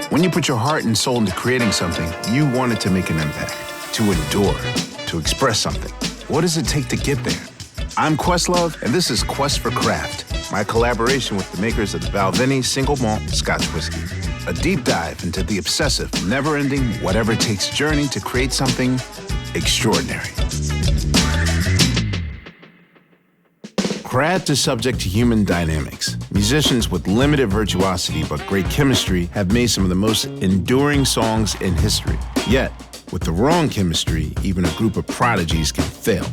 When you put your heart and soul into creating something, you want it to make an impact, to endure, to express something. What does it take to get there? I'm Questlove, and this is Quest for Craft, my collaboration with the makers of the Balvenie single malt Scotch whiskey. A deep dive into the obsessive, never-ending, whatever-it-takes journey to create something extraordinary. Craft is subject to human dynamics. Musicians with limited virtuosity but great chemistry have made some of the most enduring songs in history. Yet, with the wrong chemistry, even a group of prodigies can fail.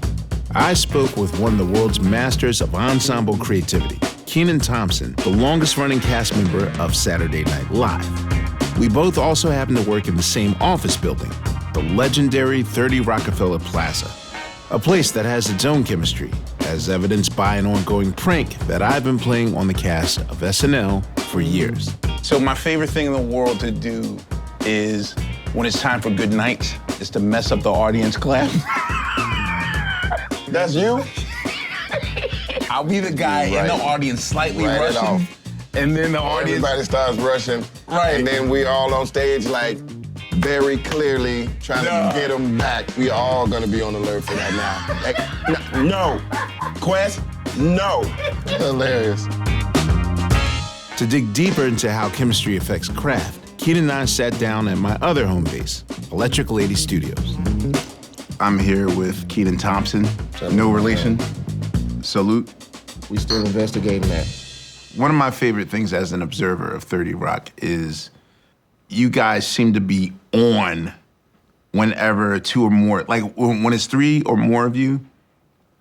I spoke with one of the world's masters of ensemble creativity, Kenan Thompson, the longest-running cast member of Saturday Night Live. We both also happen to work in the same office building, the legendary 30 Rockefeller Plaza, a place that has its own chemistry, as evidenced by an ongoing prank that I've been playing on the cast of SNL for years. So my favorite thing in the world to do is, when it's time for good night, is to mess up the audience clap. That's you? I'll be the guy in the audience slightly rushing, and then the audience... Everybody starts rushing, and then we all on stage like very clearly trying to get them back. We all gonna be on alert for that now. Like, no. Quest, no. Hilarious. To dig deeper into how chemistry affects craft, Kenan and I sat down at my other home base, Electric Lady Studios. I'm here with Kenan Thompson. No relation. Salute. We still investigating that. One of my favorite things as an observer of 30 Rock is you guys seem to be on whenever two or more, like when it's three or more of you,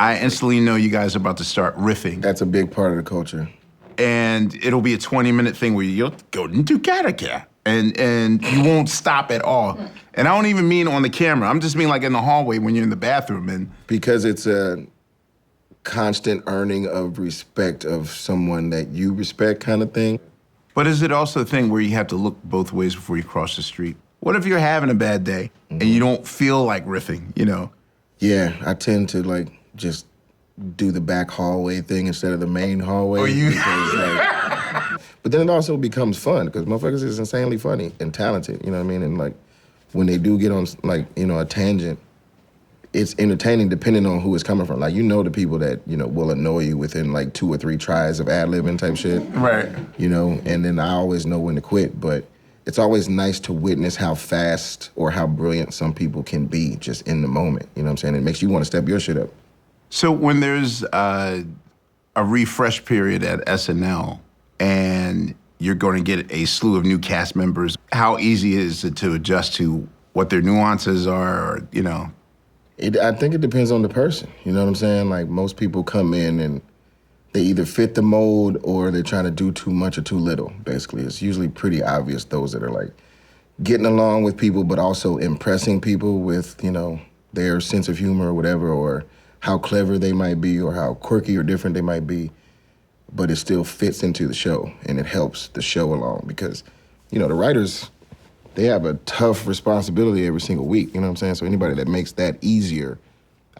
I instantly know you guys are about to start riffing. That's a big part of the culture. And it'll be a 20-minute thing where you'll go into Gattaca. And you won't stop at all. And I don't even mean on the camera. I'm just mean like in the hallway when you're in the bathroom. And because it's a constant earning of respect of someone that you respect kind of thing. But is it also a thing where you have to look both ways before you cross the street? What if you're having a bad day and you don't feel like riffing, you know? Yeah, I tend to like just do the back hallway thing instead of the main hallway. Oh, you... But then it also becomes fun because motherfuckers is insanely funny and talented, you know what I mean? And like when they do get on like, you know, a tangent, it's entertaining depending on who it's coming from. Like, you know, the people that, you know, will annoy you within like 2 or 3 tries of ad-libbing type shit. Right. You know, and then I always know when to quit, but it's always nice to witness how fast or how brilliant some people can be just in the moment, you know what I'm saying? It makes you want to step your shit up. So when there's a refresh period at SNL and you're going to get a slew of new cast members, how easy is it to adjust to what their nuances are, or, you know? I think it depends on the person, you know what I'm saying? Like, most people come in and they either fit the mold or they're trying to do too much or too little, basically. It's usually pretty obvious, those that are like getting along with people but also impressing people with, you know, their sense of humor or whatever, or how clever they might be or how quirky or different they might be, but it still fits into the show and it helps the show along because, you know, the writers, they have a tough responsibility every single week, you know what I'm saying? So anybody that makes that easier,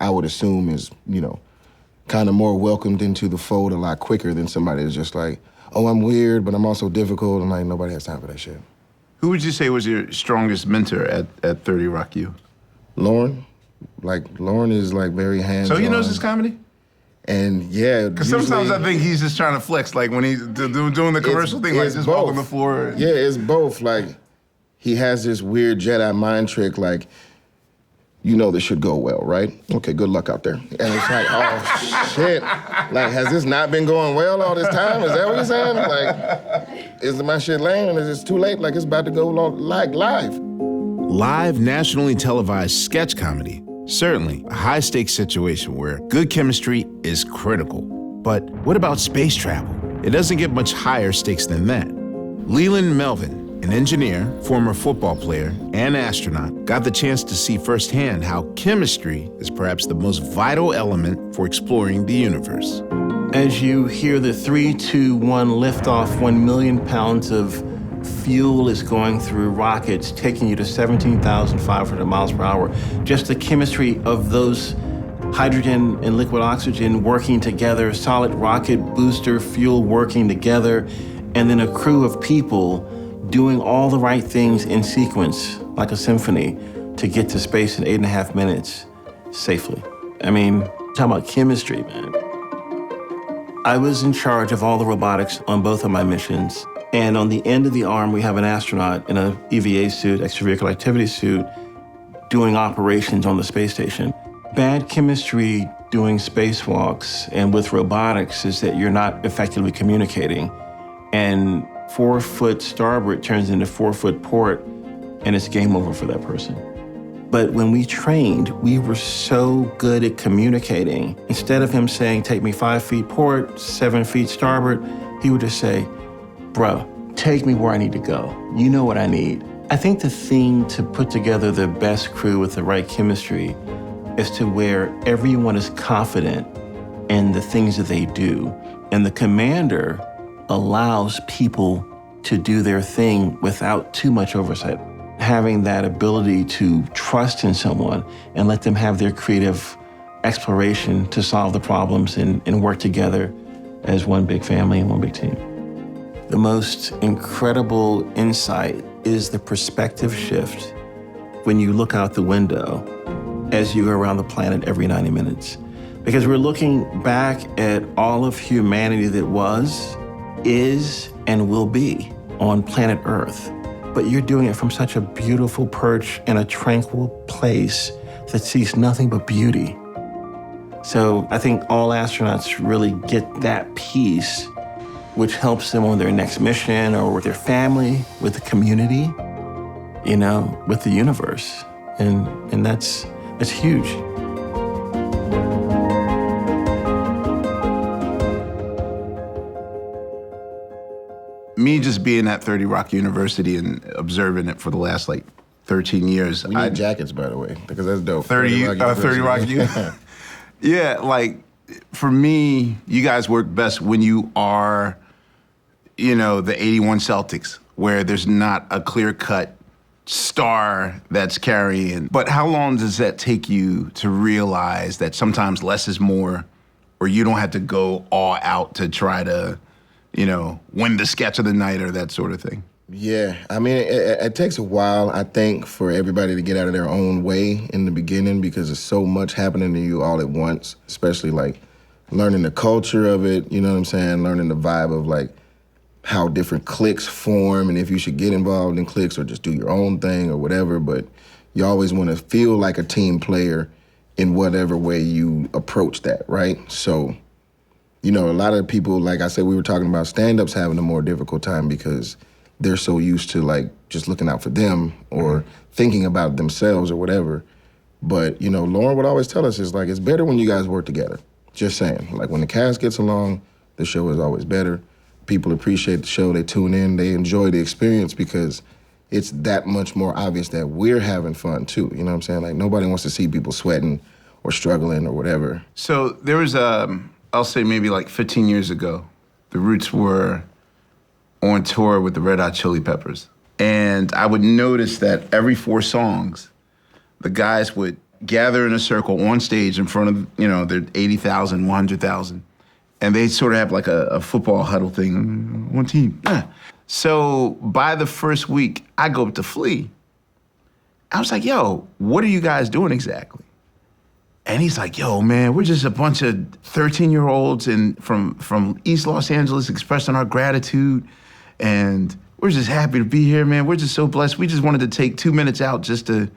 I would assume is, you know, kind of more welcomed into the fold a lot quicker than somebody that's just like, oh, I'm weird, but I'm also difficult, and like, nobody has time for that shit. Who would you say was your strongest mentor at 30 Rock U? Lauren. Like, Lauren is like very hands-on. So he knows his comedy? And yeah, because sometimes I think he's just trying to flex, like when he's doing the commercial thing, like just walking the floor. Yeah, it's both. Like, he has this weird Jedi mind trick, like, you know this should go well, right? Okay, good luck out there. And it's like, oh, shit. Like, has this not been going well all this time? Is that what you're saying? Like, is my shit lame? Is it too late? Like, it's about to go like live. Live, nationally televised sketch comedy. Certainly a high-stakes situation where good chemistry is critical. But what about space travel? It doesn't get much higher stakes than that. Leland Melvin, an engineer, former football player, and astronaut, got the chance to see firsthand how chemistry is perhaps the most vital element for exploring the universe. As you hear the 3, 2, 1 liftoff, 1 million pounds of fuel is going through rockets, taking you to 17,500 miles per hour. Just the chemistry of those hydrogen and liquid oxygen working together, solid rocket booster fuel working together, and then a crew of people doing all the right things in sequence, like a symphony, to get to space in 8.5 minutes safely. I mean, talking about chemistry, man. I was in charge of all the robotics on both of my missions. And on the end of the arm, we have an astronaut in a EVA suit, extravehicular activity suit, doing operations on the space station. Bad chemistry doing spacewalks and with robotics is that you're not effectively communicating. And 4-foot starboard turns into 4-foot port, and it's game over for that person. But when we trained, we were so good at communicating. Instead of him saying, take me 5 feet port, 7 feet starboard, he would just say, bro, take me where I need to go. You know what I need. I think the thing to put together the best crew with the right chemistry is to where everyone is confident in the things that they do. And the commander allows people to do their thing without too much oversight. Having that ability to trust in someone and let them have their creative exploration to solve the problems and work together as one big family and one big team. The most incredible insight is the perspective shift when you look out the window as you go around the planet every 90 minutes. Because we're looking back at all of humanity that was, is, and will be on planet Earth. But you're doing it from such a beautiful perch in a tranquil place that sees nothing but beauty. So I think all astronauts really get that piece, which helps them on their next mission or with their family, with the community, you know, with the universe. And that's huge. Me just being at 30 Rock University and observing it for the last, 13 years. We need jackets, by the way, because that's dope. 30 Rock University. Yeah, for me, you guys work best when you are, the 81 Celtics, where there's not a clear-cut star that's carrying. But how long does that take you to realize that sometimes less is more, or you don't have to go all out to try to, win the sketch of the night or that sort of thing? Yeah, I mean, it takes a while, I think, for everybody to get out of their own way in the beginning because there's so much happening to you all at once, especially, learning the culture of it, you know what I'm saying? Learning the vibe of, how different cliques form and if you should get involved in cliques or just do your own thing or whatever, but you always want to feel like a team player in whatever way you approach that, right? So, a lot of people, like I said, we were talking about stand-ups having a more difficult time because they're so used to, just looking out for them or thinking about themselves or whatever. But, Lauren would always tell us, it's better when you guys work together. Just saying. When the cast gets along, the show is always better. People appreciate the show, they tune in, they enjoy the experience because it's that much more obvious that we're having fun too, you know what I'm saying? Nobody wants to see people sweating or struggling or whatever. So there was, I'll say maybe 15 years ago, the Roots were on tour with the Red Hot Chili Peppers. And I would notice that every 4 songs, the guys would gather in a circle on stage in front of, their 80,000, 100,000. And they sort of have a football huddle thing, one team. So by the first week, I go up to Flea. I was like, yo, what are you guys doing exactly? And he's like, yo, man, we're just a bunch of 13-year-olds from East Los Angeles expressing our gratitude. And we're just happy to be here, man. We're just so blessed. We just wanted to take 2 minutes out just to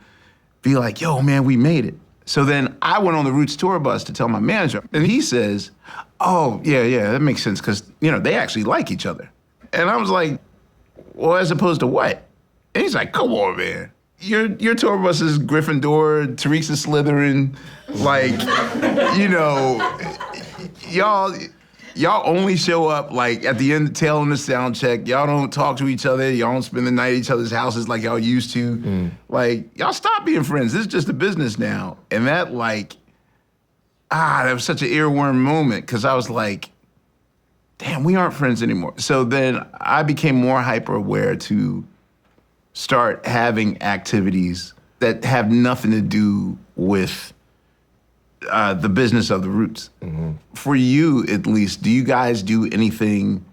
be like, yo, man, we made it. So then I went on the Roots tour bus to tell my manager. And he says, oh, yeah, that makes sense because, they actually like each other. And I was like, well, as opposed to what? And he's like, come on, man. Your tour bus is Gryffindor, Teresa Slytherin, y'all only show up at the tail end of the sound check. Y'all don't talk to each other. Y'all don't spend the night at each other's houses like y'all used to. Y'all stop being friends. This is just a business now. And that that was such an earworm moment because I was like, damn, we aren't friends anymore. So then I became more hyper aware to start having activities that have nothing to do with the business of the Roots. Mm-hmm. For you, at least, do you guys do anything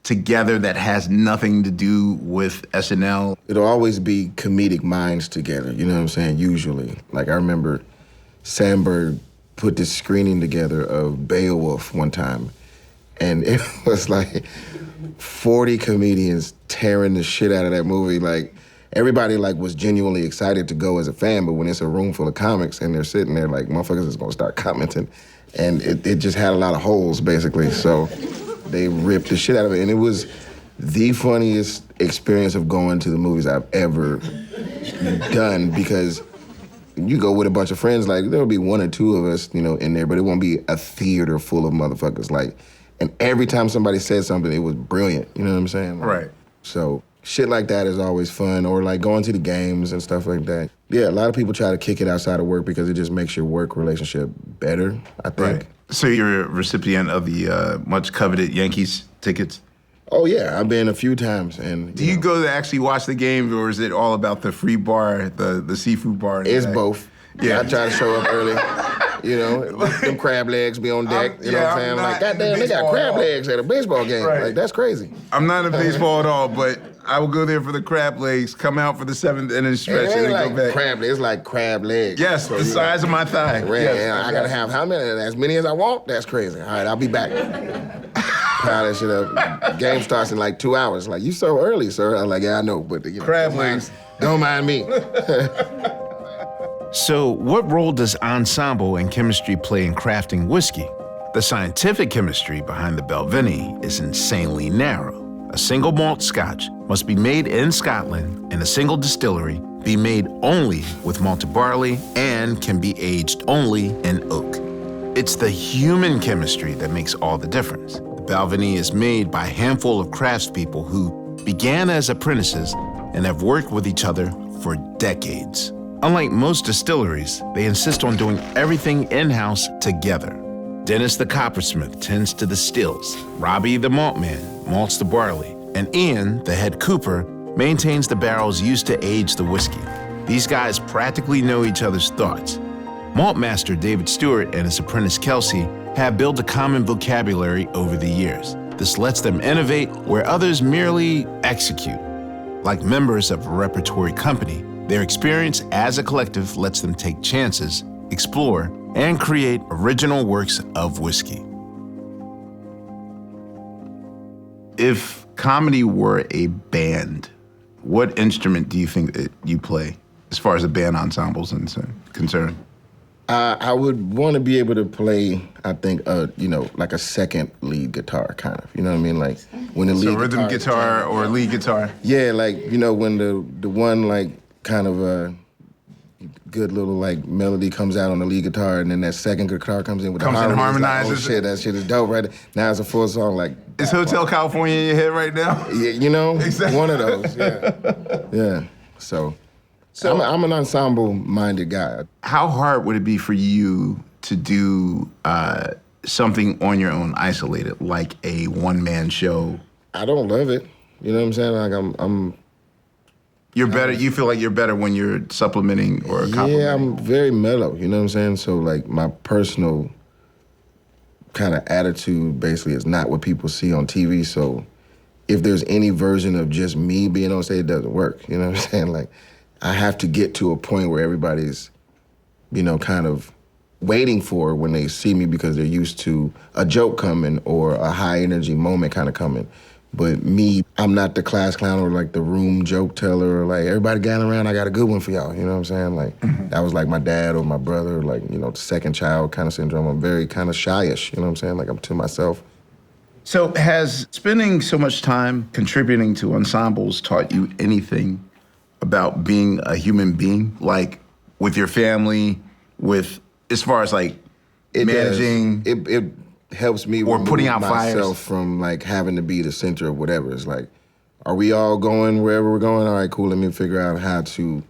together that has nothing to do with SNL? It'll always be comedic minds together, you know what I'm saying, usually. Like, I remember Sandberg put this screening together of Beowulf one time, and it was like 40 comedians tearing the shit out of that movie. Like, everybody like was genuinely excited to go as a fan, but when it's a room full of comics and they're sitting there like, motherfuckers is gonna start commenting, and it just had a lot of holes, basically, so they ripped the shit out of it, and it was the funniest experience of going to the movies I've ever done, because you go with a bunch of friends, like, there'll be one or two of us, you know, in there, but it won't be a theater full of motherfuckers, like, and every time somebody said something, it was brilliant, you know what I'm saying? Like, Right. So shit like that is always fun, or like going to the games and stuff like that. Yeah, a lot of people try to kick it outside of work because it just makes your work relationship better, I think. Right. So you're a recipient of the much coveted Yankees tickets? Oh yeah, I've been a few times, and Do you go to actually watch the games, or is it all about the free bar, the seafood bar? It's both. Yeah. I try to show up early. You know, them crab legs be on deck. You know what I'm saying? Like, goddamn, they got crab legs at a baseball game. Right. Like, that's crazy. I'm not in baseball at all, but I will go there for the crab legs, come out for the 7th inning stretch, It and ain't then like go back. crab legs. It's like crab legs. Yes, So the you size of my thigh. Right, Yes, I gotta have how many? As many as I want? That's crazy. All right, I'll be back. Pile that shit up. Game starts in like 2 hours. Like, you so early, sir. I'm like, yeah, I know, but you know, Crab don't mind- legs. Don't mind me. So what role does ensemble and chemistry play in crafting whiskey? The scientific chemistry behind the Balvenie is insanely narrow. A single malt Scotch must be made in Scotland in a single distillery, be made only with malted barley, and can be aged only in oak. It's the human chemistry that makes all the difference. The Balvenie is made by a handful of craftspeople who began as apprentices and have worked with each other for decades. Unlike most distilleries, they insist on doing everything in-house together. Dennis the coppersmith tends to the stills, Robbie the malt man malts the barley, and Ian, the head cooper, maintains the barrels used to age the whiskey. These guys practically know each other's thoughts. Malt master David Stewart and his apprentice Kelsey have built a common vocabulary over the years. This lets them innovate where others merely execute. Like members of a repertory company, their experience as a collective lets them take chances, explore, and create original works of whiskey. If comedy were a band, what instrument do you think that you play as far as the band ensembles is concerned? I would want to be able to play, I think, you know, like a second lead guitar, kind of. You know what I mean? Like, when the lead So rhythm guitar or lead guitar? Yeah, like, you know, when the one, like, kind of good little, like, melody comes out on the lead guitar, and then that second guitar comes in with Comes the in harmonies. harmonizes Like, oh, shit, that shit is dope, right? Now it's a full song, like... Is Hotel California in your head right now? Yeah, you know, Exactly. one of those, yeah. Yeah, so I'm an ensemble-minded guy. How hard would it be for you to do something on your own, isolated, like a one-man show? I don't love it. You know what I'm saying? Like, I'm You're better. You feel like you're better when you're supplementing or complimenting. Yeah, I'm very mellow, you know what I'm saying? So, like, my personal kind of attitude basically is not what people see on TV. So if there's any version of just me being on stage, it doesn't work, you know what I'm saying? Like, I have to get to a point where everybody's, you know, kind of waiting for when they see me because they're used to a joke coming or a high energy moment kind of coming. But me, I'm not the class clown or like the room joke teller or like everybody gathering around, I got a good one for y'all, you know what I'm saying? Like, that was like my dad or my brother, like, you know, second child kind of syndrome. I'm very kind of shyish, you know what I'm saying? Like, I'm to myself. So has spending so much time contributing to ensembles taught you anything about being a human being? Like with your family, with, as far as like managing? It helps me or putting out myself fires from like having to be the center of whatever. It's like, are we all going wherever we're going? All right, cool, let me figure out how to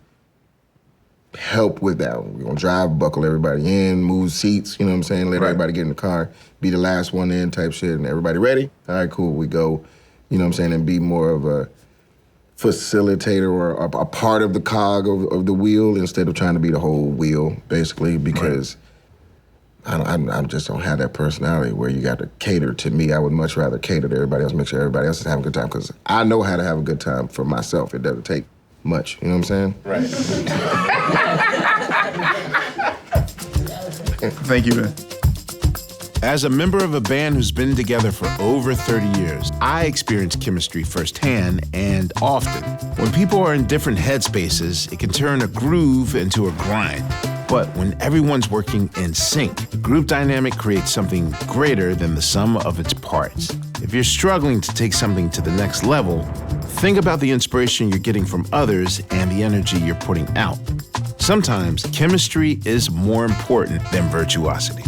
help with that. We're gonna drive, buckle everybody in, move seats, you know what I'm saying? Let everybody get in the car, be the last one in type shit, and everybody ready? All right, cool, we go, you know what I'm saying? And be more of a facilitator or a part of the cog of the wheel instead of trying to be the whole wheel, basically, because I just don't have that personality where you got to cater to me. I would much rather cater to everybody else, make sure everybody else is having a good time, because I know how to have a good time for myself. It doesn't take much, you know what I'm saying? Right. Thank you, man. As a member of a band who's been together for over 30 years, I experience chemistry firsthand and often. When people are in different headspaces, it can turn a groove into a grind. But when everyone's working in sync, the group dynamic creates something greater than the sum of its parts. If you're struggling to take something to the next level, think about the inspiration you're getting from others and the energy you're putting out. Sometimes chemistry is more important than virtuosity.